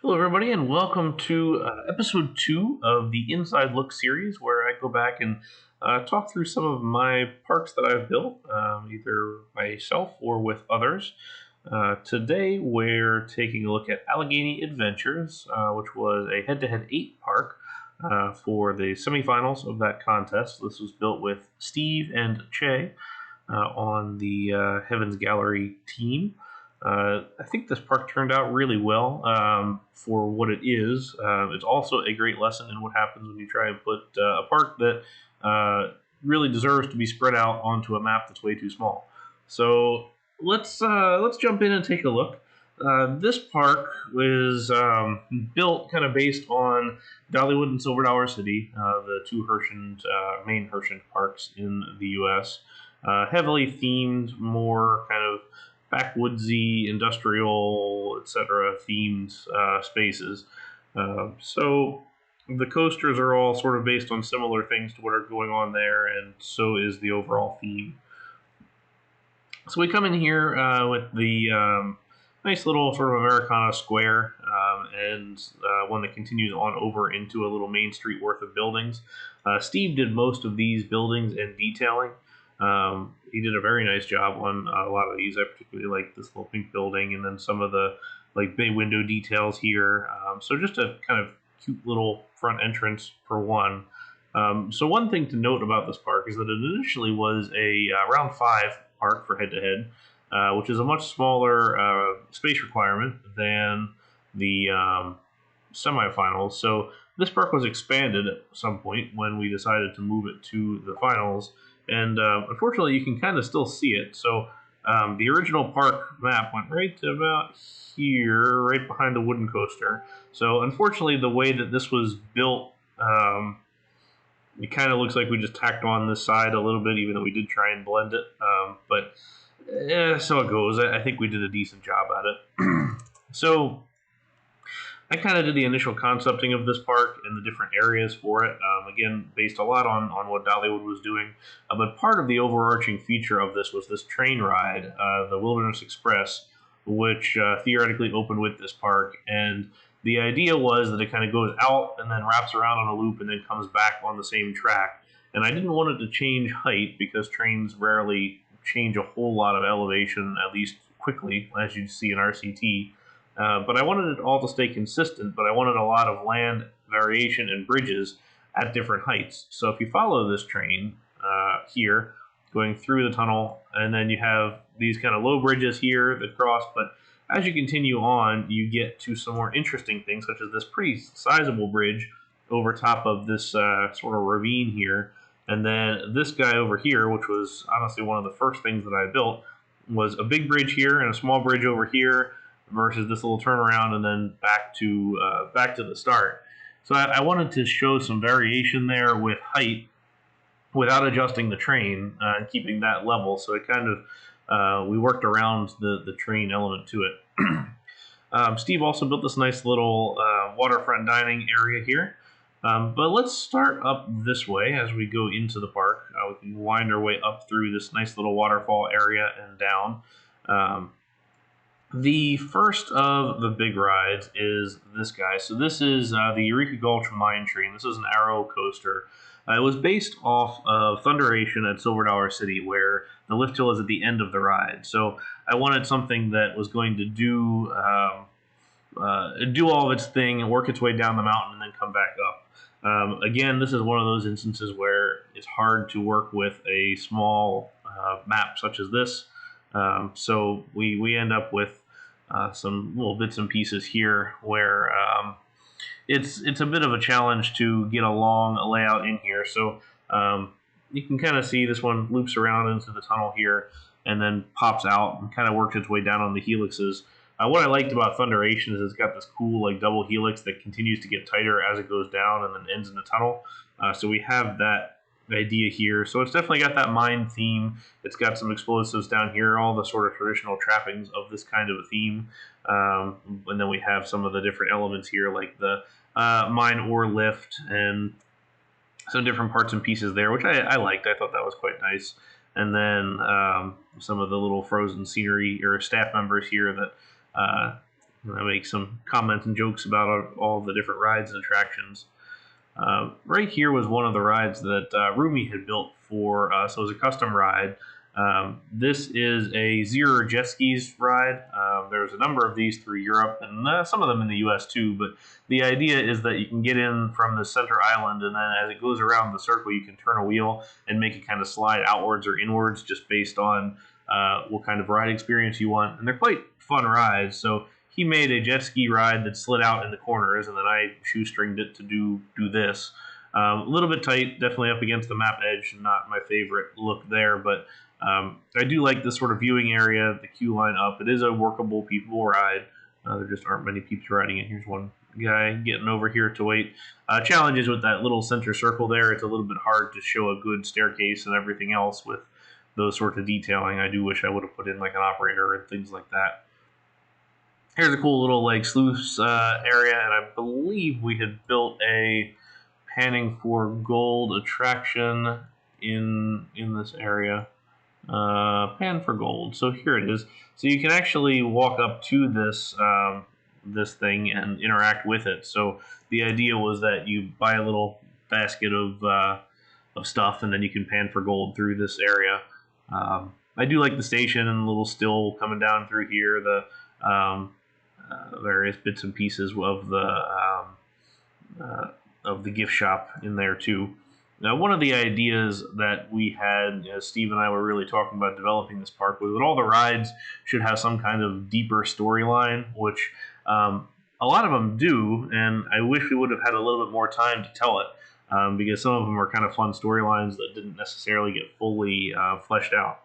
Hello, everybody, and welcome to episode 2 of the Inside Look series, where I go back and talk through some of my parks that I've built, either myself or with others. Today, we're taking a look at Allegheny Adventures, which was a head-to-head 8 park for the semifinals of that contest. This was built with Steve and Che on the Heavens Gallery team. I think this park turned out really well for what it is. It's also a great lesson in what happens when you try and put a park that really deserves to be spread out onto a map that's way too small. So let's jump in and take a look. This park was built kind of based on Dollywood and Silver Dollar City, the two main Herschend parks in the U.S. Heavily themed, more kind of backwoodsy, industrial, etc. themed spaces. So the coasters are all sort of based on similar things to what are going on there, and so is the overall theme. So we come in here with the nice little sort of Americana square, and one that continues on over into a little main street worth of buildings. Steve did most of these buildings and detailing. He did a very nice job on a lot of these. I particularly like this little pink building, and then some of the bay window details here. So just a kind of cute little front entrance for one. So one thing to note about this park is that it initially was a round 5 park for head-to-head, which is a much smaller space requirement than the semifinals. So this park was expanded at some point when we decided to move it to the finals. And unfortunately, you can kind of still see it. So the original park map went right to about here, right behind the wooden coaster. So unfortunately, the way that this was built, it kind of looks like we just tacked on this side a little bit, even though we did try and blend it. But so it goes. I think we did a decent job at it. So I kind of did the initial concepting of this park and the different areas for it, again, based a lot on what Dollywood was doing. But part of the overarching feature of this was this train ride, the Wilderness Express, which theoretically opened with this park. And the idea was that it kind of goes out and then wraps around on a loop and then comes back on the same track. And I didn't want it to change height because trains rarely change a whole lot of elevation, at least quickly, as you'd see in RCT. But I wanted it all to stay consistent, but I wanted a lot of land variation and bridges at different heights. So if you follow this train here, going through the tunnel, and then you have these kind of low bridges here that cross, but as you continue on, you get to some more interesting things, such as this pretty sizable bridge over top of this sort of ravine here. And then this guy over here, which was honestly one of the first things that I built, was a big bridge here and a small bridge over here, versus this little turnaround and then back to the start. So I wanted to show some variation there with height without adjusting the train and keeping that level. So it kind of we worked around the train element to it. Steve also built this nice little waterfront dining area here. But let's start up this way as we go into the park. We can wind our way up through this nice little waterfall area and down. The first of the big rides is this guy. So this is the Eureka Gulch Mine Train. This is an Arrow coaster. It was based off of Thunderation at Silver Dollar City, where the lift hill is at the end of the ride. So I wanted something that was going to do all of its thing and work its way down the mountain and then come back up. Again, this is one of those instances where it's hard to work with a small map such as this. So we end up with some little bits and pieces here where it's a bit of a challenge to get a long layout in here. So you can kind of see this one loops around into the tunnel here and then pops out and kind of works its way down on the helixes. What I liked about Thunderation is it's got this cool like double helix that continues to get tighter as it goes down and then ends in the tunnel. So we have that idea here. So it's definitely got that mine theme. It's got some explosives down here, all the sort of traditional trappings of this kind of a theme. And then we have some of the different elements here, like the mine ore lift and some different parts and pieces there, which I liked. I thought that was quite nice. And then some of the little frozen scenery or staff members here that I make some comments and jokes about all the different rides and attractions. Right here was one of the rides that Rumi had built for us. So it was a custom ride. This is a Zero jet skis ride. There's a number of these through Europe and some of them in the US too. But the idea is that you can get in from the center island, and then as it goes around the circle, you can turn a wheel and make it kind of slide outwards or inwards just based on what kind of ride experience you want. And they're quite fun rides. So he made a jet ski ride that slid out in the corners, and then I shoestringed it to do this. A little bit tight, definitely up against the map edge. Not my favorite look there, but I do like this sort of viewing area, the queue line up. It is a workable, peaceable ride. There just aren't many peeps riding it. Here's one guy getting over here to wait. Challenges with that little center circle there. It's a little bit hard to show a good staircase and everything else with those sorts of detailing. I do wish I would have put in like an operator and things like that. Here's a cool little like sluice area, and I believe we had built a panning for gold attraction in this area. Pan for gold. So here it is. So you can actually walk up to this this thing and interact with it. So the idea was that you buy a little basket of stuff, and then you can pan for gold through this area. I do like the station and the little still coming down through here. The various bits and pieces of the gift shop in there too. Now, one of the ideas that we had, Steve and I were really talking about developing this park, was that all the rides should have some kind of deeper storyline, which a lot of them do, and I wish we would have had a little bit more time to tell it, because some of them are kind of fun storylines that didn't necessarily get fully fleshed out.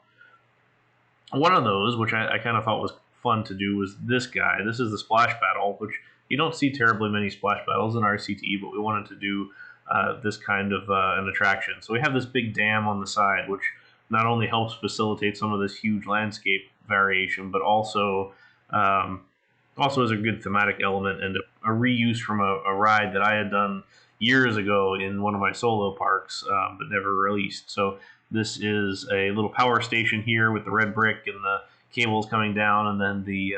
One of those, which I kind of thought was fun to do, was this guy. This is the splash battle, which you don't see terribly many splash battles in RCT, but we wanted to do this kind of an attraction. So we have this big dam on the side, which not only helps facilitate some of this huge landscape variation, but also is a good thematic element and a reuse from a ride that I had done years ago in one of my solo parks, but never released. So this is a little power station here with the red brick and the cables coming down, and then the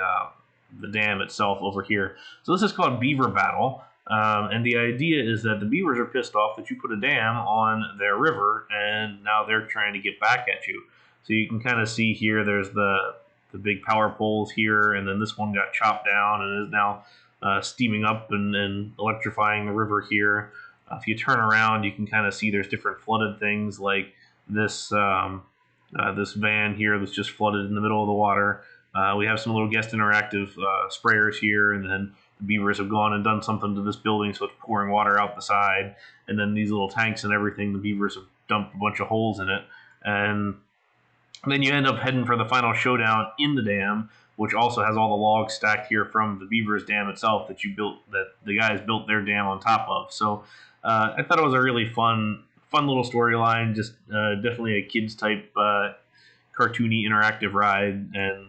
dam itself over here. So this is called Beaver Battle, and the idea is that the beavers are pissed off that you put a dam on their river, and now they're trying to get back at you. So you can kind of see here, there's the big power poles here, and then this one got chopped down and is now steaming up and electrifying the river here. If you turn around, you can kind of see there's different flooded things like this this van here that's just flooded in the middle of the water. We have some little guest interactive sprayers here, and then the beavers have gone and done something to this building, so it's pouring water out the side. And then these little tanks and everything, the beavers have dumped a bunch of holes in it. And then you end up heading for the final showdown in the dam, which also has all the logs stacked here from the beavers dam itself that the guys built their dam on top of. So I thought it was a really fun little storyline, just definitely a kids type cartoony interactive ride, and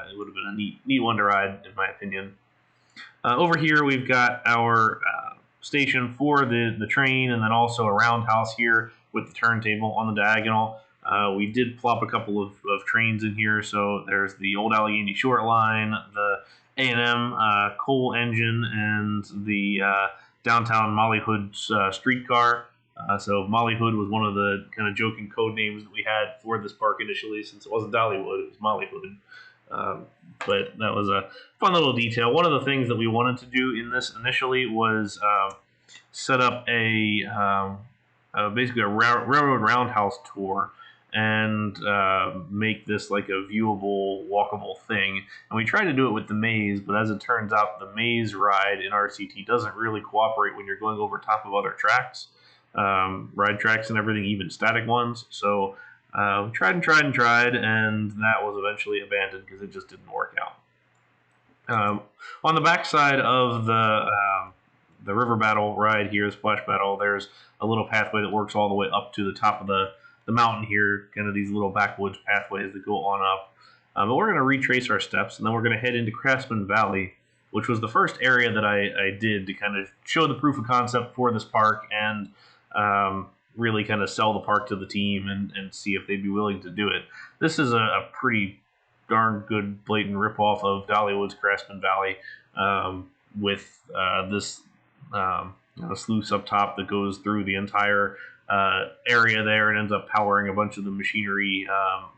it would have been a neat one to ride in my opinion. Over here we've got our station for the train, and then also a roundhouse here with the turntable on the diagonal. We did plop a couple of trains in here, so there's the old Allegheny Short Line, the A&M coal engine, and the downtown Mollyhood streetcar. So Mollyhood was one of the kind of joking code names that we had for this park initially, since it wasn't Dollywood, it was Mollyhood. But that was a fun little detail. One of the things that we wanted to do in this initially was set up basically a railroad roundhouse tour, and make this like a viewable, walkable thing. And we tried to do it with the maze, but as it turns out, the maze ride in RCT doesn't really cooperate when you're going over top of other tracks. Ride tracks and everything, even static ones. So we tried, and that was eventually abandoned because it just didn't work out. On the back side of the river battle ride here, the splash battle, there's a little pathway that works all the way up to the top of the mountain here, kind of these little backwoods pathways that go on up. But we're going to retrace our steps, and then we're going to head into Craftsman Valley, which was the first area that I did to kind of show the proof of concept for this park, and really kind of sell the park to the team and see if they'd be willing to do it. This is a pretty darn good blatant ripoff of Dollywood's Craftsman Valley. with this sluice up top that goes through the entire area there and ends up powering a bunch of the machinery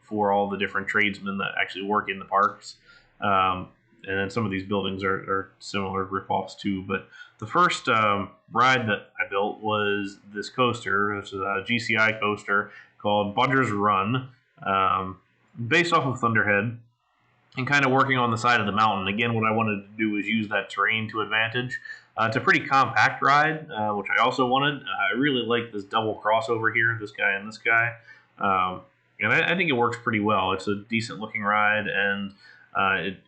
for all the different tradesmen that actually work in the parks. And then some of these buildings are similar ripoffs too. But the first ride that I built was this coaster. This is a GCI coaster called Budger's Run, based off of Thunderhead, and kind of working on the side of the mountain. Again, what I wanted to do was use that terrain to advantage. It's a pretty compact ride, which I also wanted. I really like this double crossover here, this guy and this guy. And I think it works pretty well. It's a decent looking ride, and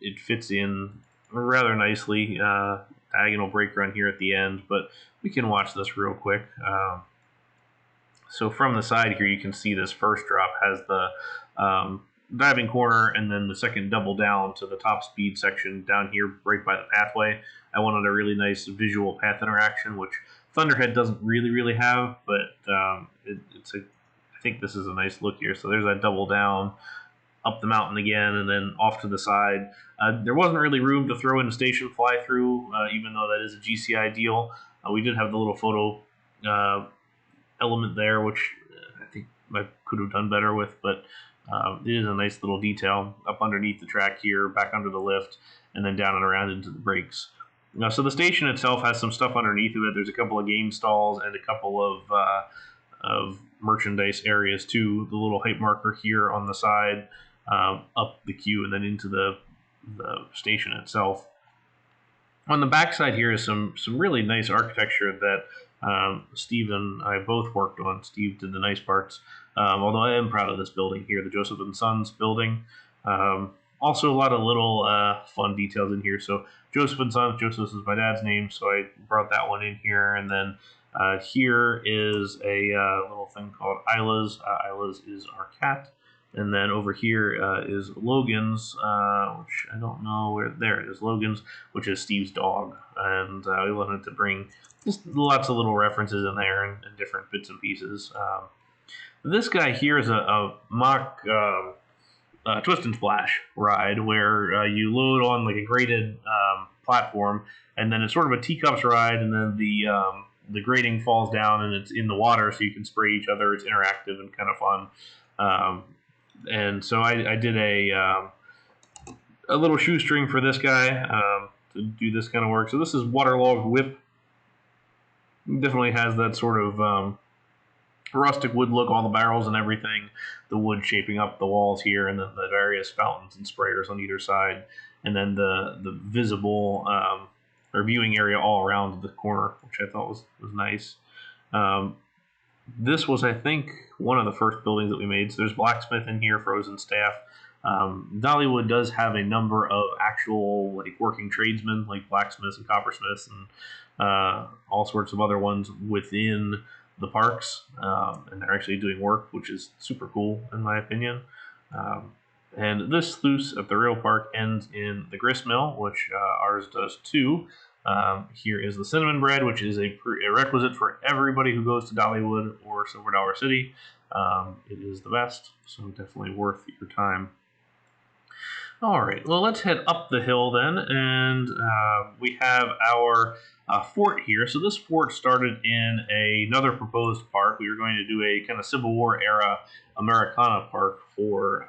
it fits in rather nicely. Diagonal brake run here at the end, but we can watch this real quick. So from the side here, you can see this first drop has the diving corner, and then the second double down to the top speed section down here right by the pathway. I wanted a really nice visual path interaction, which Thunderhead doesn't really have, but I think this is a nice look here. So there's that double down, up the mountain again, and then off to the side. There wasn't really room to throw in a station fly through, even though that is a GCI deal. We did have the little photo element there, which I think I could have done better with, but it is a nice little detail up underneath the track here, back under the lift, and then down and around into the brakes. So the station itself has some stuff underneath of it. There's a couple of game stalls and a couple of merchandise areas too. The little height marker here on the side, up the queue, and then into the station itself. On the back side here is some really nice architecture that Steve and I both worked on. Steve did the nice parts, although I am proud of this building here, the Joseph and Sons building. Also, a lot of little fun details in here. So Joseph and Sons, Joseph is my dad's name, so I brought that one in here. And then here is a little thing called Isla's. Isla's is our cat. And then over here is Logan's, which I don't know where. There it is, Logan's, which is Steve's dog. And we wanted to bring just lots of little references in there and different bits and pieces. This guy here is a mock twist and splash ride where you load on like a graded platform, and then it's sort of a teacups ride, and then the grating falls down and it's in the water, so you can spray each other. It's interactive and kind of fun. And so I did a little shoestring for this guy to do this kind of work. So this is waterlogged whip. Definitely has that sort of rustic wood look, all the barrels and everything, the wood shaping up the walls here, and then the various fountains and sprayers on either side, and then the visible or viewing area all around the corner, which I thought was nice. This was, I think, one of the first buildings that we made. So there's blacksmith in here, frozen staff. Dollywood does have a number of actual like working tradesmen, like blacksmiths and coppersmiths and all sorts of other ones within the parks, and they're actually doing work, which is super cool in my opinion. And this sluice at the rail park ends in the grist mill, which ours does too. Here is the cinnamon bread, which is a requisite for everybody who goes to Dollywood or Silver Dollar City. It is the best, so definitely worth your time. All right, well, let's head up the hill then, and we have our fort here. So this fort started in another proposed park. We were going to do a kind of Civil War era Americana park for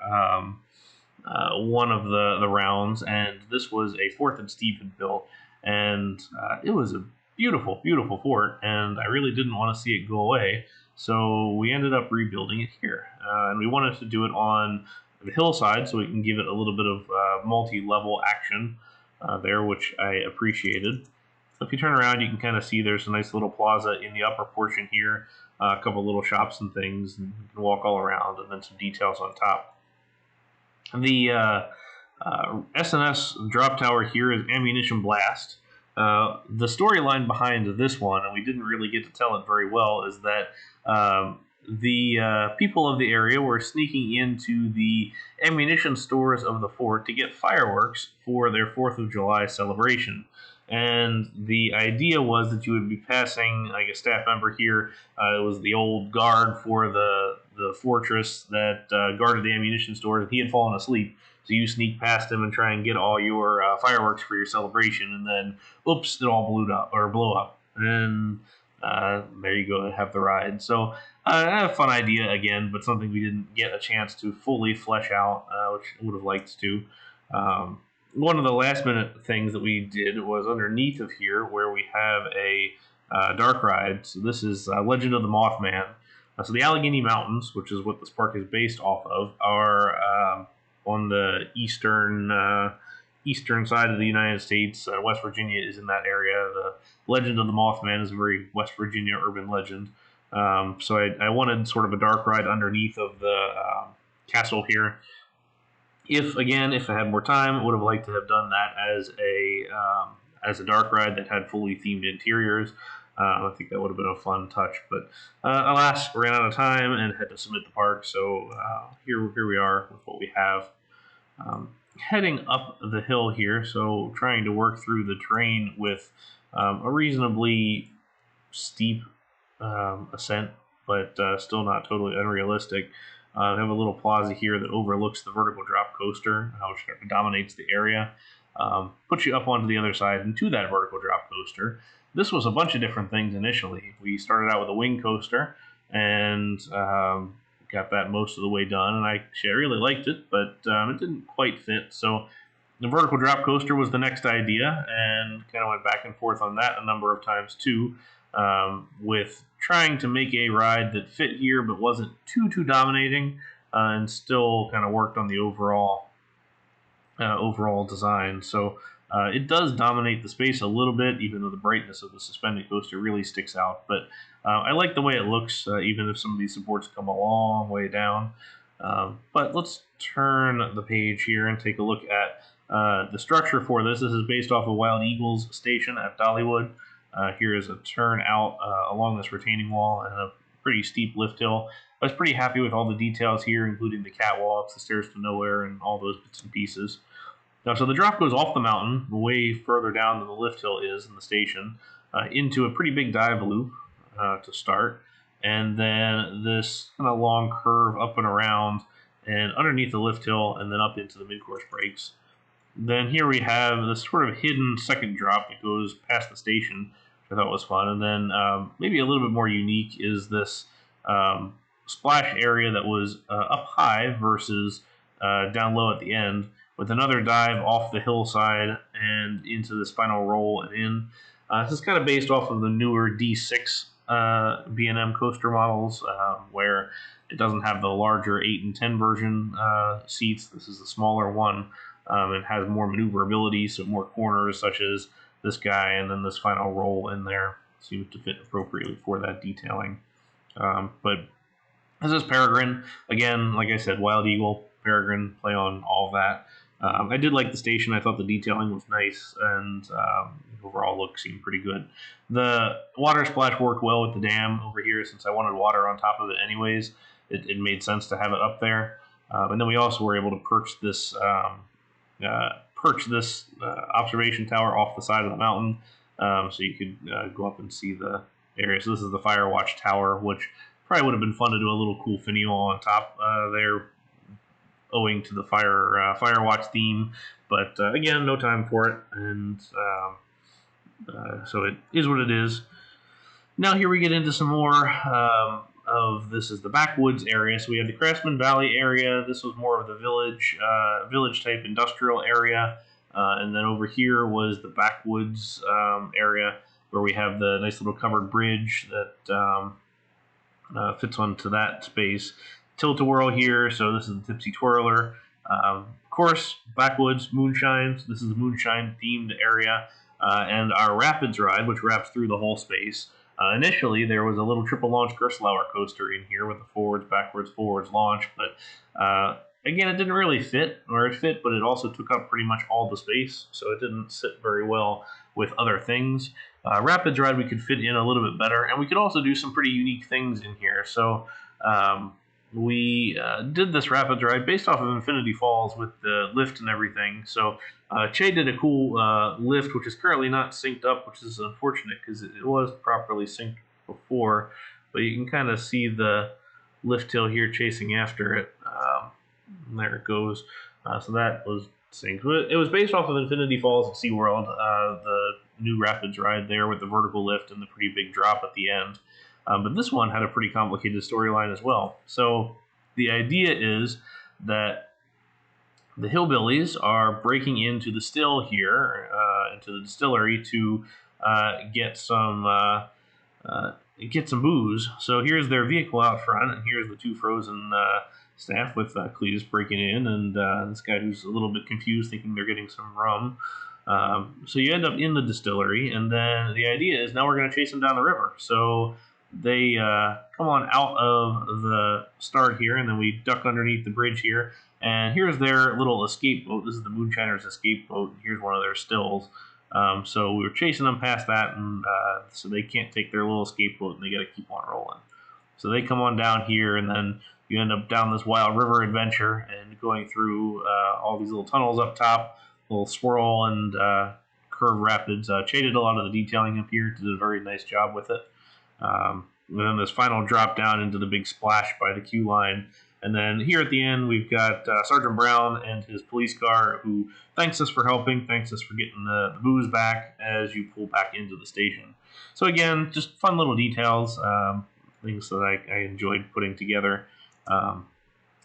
one of the rounds, and this was a fort that Steve had built. And it was a beautiful, beautiful fort, and I really didn't want to see it go away. So we ended up rebuilding it here. And we wanted to do it on the hillside so we can give it a little bit of multi-level action there, which I appreciated. So if you turn around, you can kind of see there's a nice little plaza in the upper portion here, a couple little shops and things, and you can walk all around, and then some details on top. The S&S drop tower here is Ammunition Blast. The storyline behind this one, and we didn't really get to tell it very well, is that the people of the area were sneaking into the ammunition stores of the fort to get fireworks for their 4th of July celebration. And the idea was that you would be passing, like a staff member here, it was the old guard for the fortress that guarded the ammunition stores. He had fallen asleep, So you sneak past him and try and get all your fireworks for your celebration, and then oops, it all blow up, and there you go, have the ride. So a fun idea again, but something we didn't get a chance to fully flesh out, which I would have liked to. One of the last minute things that we did was underneath of here, where we have a dark ride. So this is Legend of the Mothman. So the Allegheny Mountains, which is what this park is based off of, are on the eastern side of the United States. West Virginia is in that area. The Legend of the Mothman is a very West Virginia urban legend. So I wanted sort of a dark ride underneath of the castle here. If I had more time, I would have liked to have done that as a dark ride that had fully themed interiors. I think that would have been a fun touch, but alas, ran out of time and had to submit the park. So here we are with what we have. Heading up the hill here, so trying to work through the terrain with a reasonably steep ascent, but still not totally unrealistic. I have a little plaza here that overlooks the vertical drop coaster, which dominates the area. Puts you up onto the other side and to that vertical drop coaster. This was a bunch of different things initially. We started out with a wing coaster and got that most of the way done, and I really liked it, but it didn't quite fit. So the vertical drop coaster was the next idea, and kind of went back and forth on that a number of times too, with trying to make a ride that fit here but wasn't too dominating, and still kind of worked on the overall design. So it does dominate the space a little bit, even though the brightness of the suspended coaster really sticks out. But I like the way it looks, even if some of these supports come a long way down. But let's turn the page here and take a look at the structure for this. This is based off of Wild Eagle's station at Dollywood. Here is a turn out along this retaining wall and a pretty steep lift hill. I was pretty happy with all the details here, including the catwalks, the stairs to nowhere, and all those bits and pieces. Now, so the drop goes off the mountain, way further down than the lift hill is in the station, into a pretty big dive loop to start, and then this kind of long curve up and around, and underneath the lift hill, and then up into the mid-course brakes. Then here we have this sort of hidden second drop that goes past the station, which I thought was fun. And then maybe a little bit more unique is this splash area that was up high versus down low at the end, with another dive off the hillside and into this final roll and in. This is kind of based off of the newer D6 B&M coaster models, where it doesn't have the larger 8 and 10 version seats. This is the smaller one. It has more maneuverability, so more corners, such as this guy, and then this final roll in there seems to fit appropriately for that detailing. But this is Peregrine. Again, like I said, Wild Eagle, Peregrine, play on all of that. I did like the station. I thought the detailing was nice, and overall look seemed pretty good. The water splash worked well with the dam over here, since I wanted water on top of it anyways. It made sense to have it up there. And then we also were able to perch this observation tower off the side of the mountain, so you could go up and see the area. So this is the Fire Watch Tower, which probably would have been fun to do a little cool finial on top there, owing to the Fire Watch theme. But again, no time for it, and so it is what it is. Now here we get into some more this is the backwoods area. So we have the Craftsman Valley area. This was more of the village type industrial area, and then over here was the backwoods area, where we have the nice little covered bridge that fits onto that space. Tilt-a-whirl here, so this is the Tipsy Twirler. Of course, backwoods, moonshine. So this is the moonshine themed area, and our Rapids ride, which wraps through the whole space. Initially, there was a little triple launch Gerstlauer coaster in here with the forwards, backwards, forwards launch, but again, it didn't really fit, or it fit, but it also took up pretty much all the space, so it didn't sit very well with other things. Rapids ride we could fit in a little bit better, and we could also do some pretty unique things in here. So we did this Rapids ride based off of Infinity Falls with the lift and everything. So Che did a cool lift, which is currently not synced up, which is unfortunate because it was properly synced before. But you can kind of see the lift hill here chasing after it. There it goes. So that was synced. It was based off of Infinity Falls at SeaWorld, the new Rapids ride there with the vertical lift and the pretty big drop at the end. But this one had a pretty complicated storyline as well. So the idea is that the hillbillies are breaking into the still here, into the distillery to get some booze. So here's their vehicle out front, and here's the two frozen staff with Cletus breaking in, and this guy who's a little bit confused, thinking they're getting some rum. So you end up in the distillery, and then the idea is now we're going to chase them down the river. So they come on out of the start here, and then we duck underneath the bridge here. And here's their little escape boat. This is the Moonshiners' escape boat. Here's one of their stills. So we were chasing them past that, and so they can't take their little escape boat, and they got to keep on rolling. So they come on down here, and then you end up down this wild river adventure and going through all these little tunnels up top, little swirl and curve rapids. Che did a lot of the detailing up here, did a very nice job with it. And then this final drop down into the big splash by the queue line. And then here at the end, we've got Sergeant Brown and his police car, who thanks us for helping, thanks us for getting the booze back as you pull back into the station. So again, just fun little details, things that I enjoyed putting together.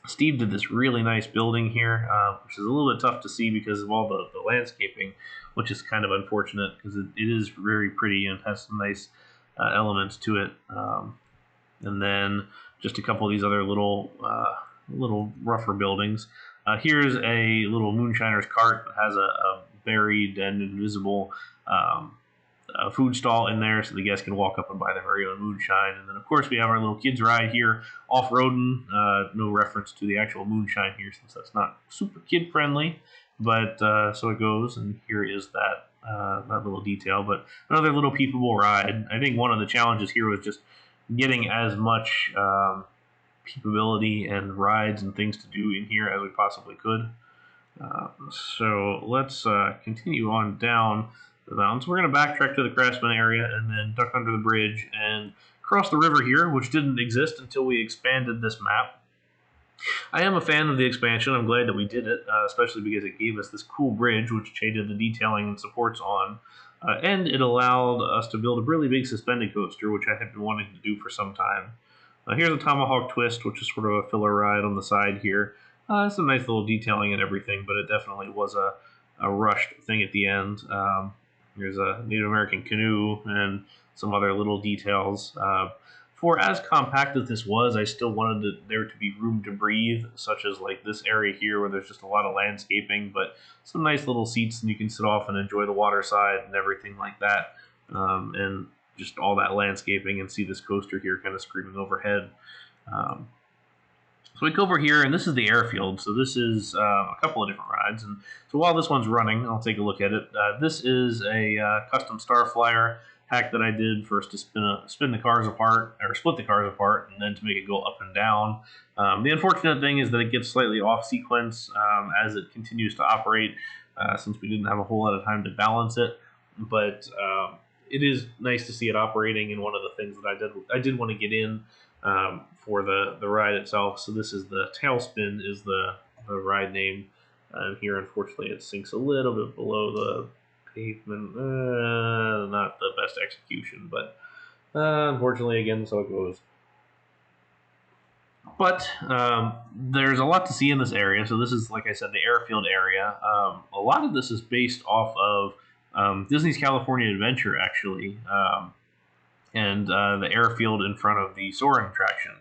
Steve did this really nice building here, which is a little bit tough to see because of all the landscaping, which is kind of unfortunate because it is very pretty and has some nice elements to it. And then just a couple of these other little rougher buildings. Here's a little Moonshiner's cart that has a buried and invisible food stall in there so the guests can walk up and buy their very own moonshine. And then, of course, we have our little kids ride here, off-roading. No reference to the actual moonshine here since that's not super kid-friendly. But so it goes, and here is that little detail. But another little peepable ride. I think one of the challenges here was just getting as much peepability and rides and things to do in here as we possibly could. So let's continue on down the mountains. We're going to backtrack to the Craftsman area and then duck under the bridge and cross the river here, which didn't exist until we expanded this map. I am a fan of the expansion. I'm glad that we did it, especially because it gave us this cool bridge, which Che did the detailing and supports on. And it allowed us to build a really big suspended coaster, which I have been wanting to do for some time. Here's a Tomahawk Twist, which is sort of a filler ride on the side here. Some nice little detailing and everything, but it definitely was a rushed thing at the end. Here's a Native American canoe and some other little details. For as compact as this was, I still wanted there to be room to breathe, such as like this area here where there's just a lot of landscaping, but some nice little seats and you can sit off and enjoy the water side and everything like that. And just all that landscaping and see this coaster here kind of screaming overhead. So we go over here, and this is the airfield. So this is a couple of different rides. And so while this one's running, I'll take a look at it. This is a custom Star Flyer hack that I did first to spin the cars apart, or split the cars apart, and then to make it go up and down. The unfortunate thing is that it gets slightly off sequence as it continues to operate, since we didn't have a whole lot of time to balance it. But it is nice to see it operating, and one of the things that I did want to get in for the ride itself. So this is the Tailspin is the ride name. Here, unfortunately, it sinks a little bit below the pavement. Not the best execution, but unfortunately, again, so it goes. But there's a lot to see in this area. So this is, like I said, the airfield area. A lot of this is based off of Disney's California Adventure, actually, and the airfield in front of the soaring attraction.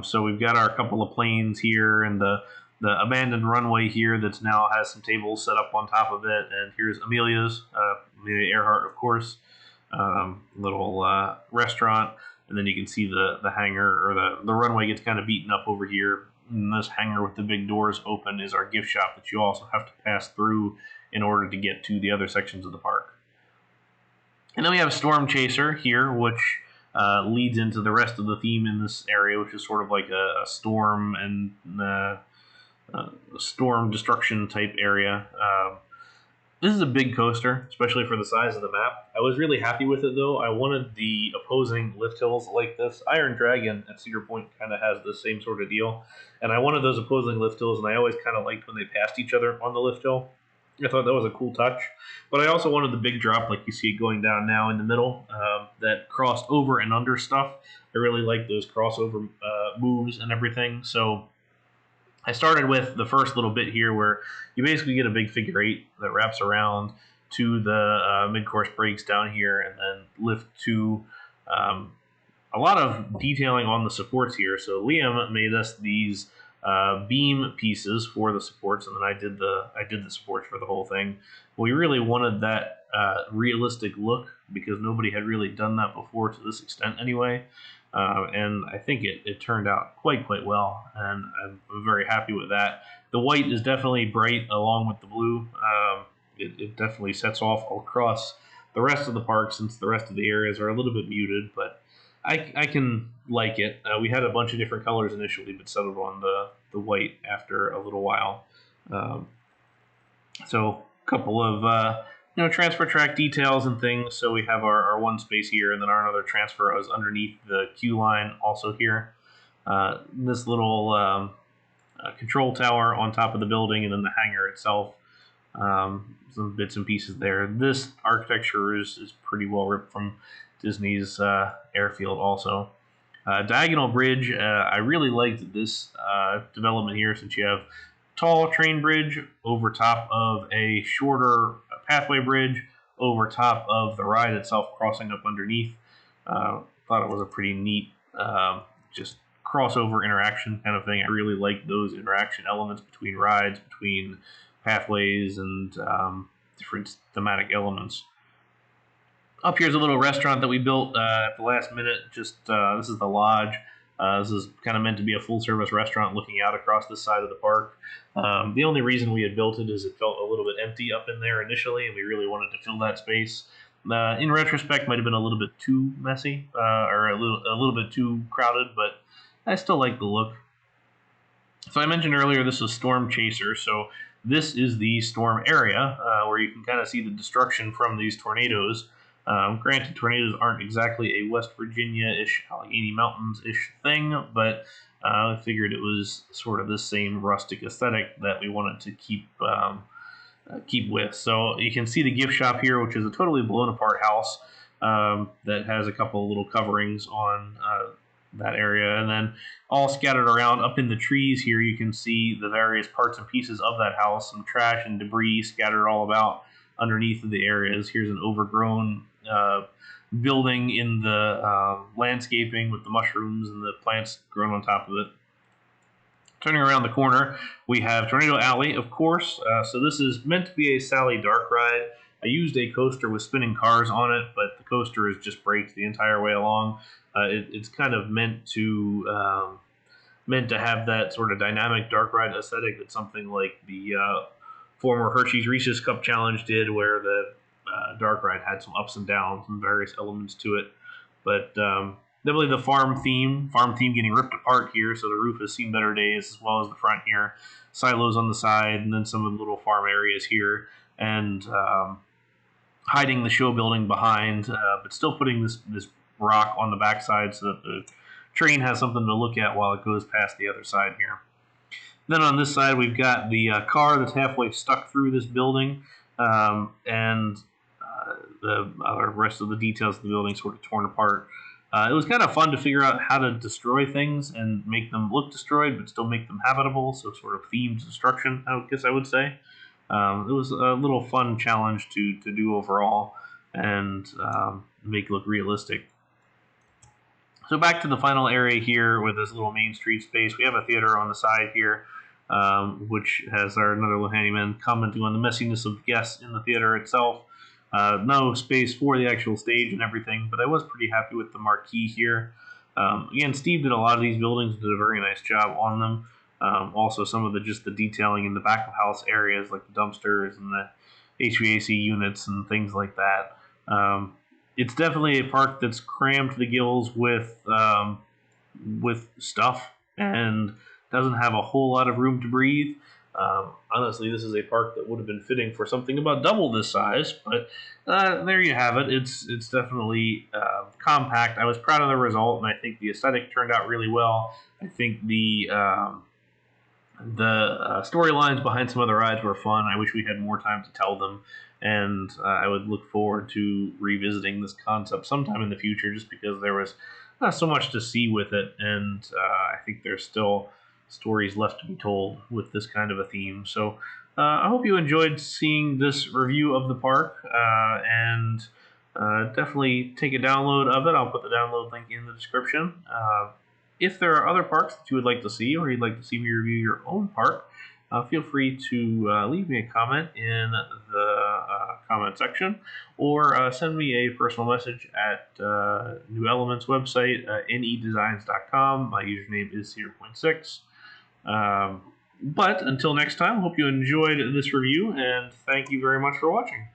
So we've got our couple of planes here and the abandoned runway here that now has some tables set up on top of it. And here's Amelia's, Amelia Earhart, of course, little restaurant. And then you can see the hangar, or the runway gets kind of beaten up over here. And this hangar with the big doors open is our gift shop that you also have to pass through in order to get to the other sections of the park. And then we have a Storm Chaser here, which leads into the rest of the theme in this area, which is sort of like a storm and storm destruction type area. This is a big coaster, especially for the size of the map. I was really happy with it though. I wanted the opposing lift hills like this. Iron Dragon at Cedar Point kind of has the same sort of deal, and I wanted those opposing lift hills, and I always kind of liked when they passed each other on the lift hill. I thought that was a cool touch, but I also wanted the big drop like you see it going down now in the middle, that crossed over and under stuff. I really like those crossover moves and everything. So I started with the first little bit here where you basically get a big figure eight that wraps around to the mid-course breaks down here and then lift to um, a lot of detailing on the supports here. So Liam made us these beam pieces for the supports, and then I did the supports for the whole thing. We really wanted that realistic look because nobody had really done that before to this extent anyway. And I think it turned out quite well, and I'm very happy with that. The white is definitely bright along with the blue. It definitely sets off across the rest of the park since the rest of the areas are a little bit muted, but I can like it. We had a bunch of different colors initially, but settled on the white after a little while. Um, so a couple of transfer track details and things. So we have our one space here, and then our another transfer is underneath the queue line also here. This little control tower on top of the building, and then the hangar itself. Some bits and pieces there. This architecture is pretty well ripped from Disney's airfield also. Diagonal Bridge, I really liked this development here since you have tall train bridge over top of a shorter pathway bridge over top of the ride itself crossing up underneath. Thought it was a pretty neat just crossover interaction kind of thing. I really like those interaction elements between rides, between pathways, and different thematic elements. Up here's a little restaurant that we built at the last minute. Just this is the lodge. This is kind of meant to be a full-service restaurant looking out across this side of the park. The only reason we had built it is it felt a little bit empty up in there initially, and we really wanted to fill that space. In retrospect, might have been a little bit too messy or a little bit too crowded, but I still like the look. So I mentioned earlier this is Storm Chaser. So this is the storm area where you can kind of see the destruction from these tornadoes. Granted, tornadoes aren't exactly a West Virginia-ish, Allegheny Mountains-ish thing, but I figured it was sort of the same rustic aesthetic that we wanted to keep with. So you can see the gift shop here, which is a totally blown-apart house that has a couple of little coverings on that area, and then all scattered around up in the trees here you can see the various parts and pieces of that house, some trash and debris scattered all about underneath of the areas. Here's an overgrown building in the landscaping with the mushrooms and the plants growing on top of it. Turning around the corner, we have Tornado Alley, of course. So this is meant to be a Sally Dark ride. I used a coaster with spinning cars on it, but the coaster is just braked the entire way along. It's kind of meant to have that sort of dynamic dark ride aesthetic that something like the former Hershey's Reese's Cup Challenge did, where the dark ride had some ups and downs and various elements to it. But definitely the farm theme getting ripped apart here, so the roof has seen better days as well as the front here. Silos on the side, and then some of the little farm areas here, and hiding the show building behind, but still putting this rock on the backside so that the train has something to look at while it goes past the other side here. Then on this side, we've got the car that's halfway stuck through this building, and the rest of the details of the building sort of torn apart. It was kind of fun to figure out how to destroy things and make them look destroyed, but still make them habitable, so sort of themed destruction, I guess I would say. It was a little fun challenge to do overall and make it look realistic. So back to the final area here with this little Main Street space. We have a theater on the side here, which has another little handyman commenting on the messiness of guests in the theater itself. No space for the actual stage and everything, but I was pretty happy with the marquee here. Again, Steve did a lot of these buildings, did a very nice job on them. Also, some of the detailing in the back of house areas, like the dumpsters and the HVAC units and things like that. It's definitely a park that's crammed to the gills with stuff and doesn't have a whole lot of room to breathe. Honestly, this is a park that would have been fitting for something about double this size, but there you have it. It's definitely compact. I was proud of the result, and I think the aesthetic turned out really well. I think the storylines behind some of the rides were fun. I wish we had more time to tell them, and I would look forward to revisiting this concept sometime in the future, just because there was not so much to see with it, and I think there's still stories left to be told with this kind of a theme. So I hope you enjoyed seeing this review of the park, and definitely take a download of it. I'll put the download link in the description. If there are other parks that you would like to see, or you'd like to see me review your own park, feel free to leave me a comment in the comment section, or send me a personal message at New Elements website, nedesigns.com. My username is 0.6. But until next time, hope you enjoyed this review, and thank you very much for watching.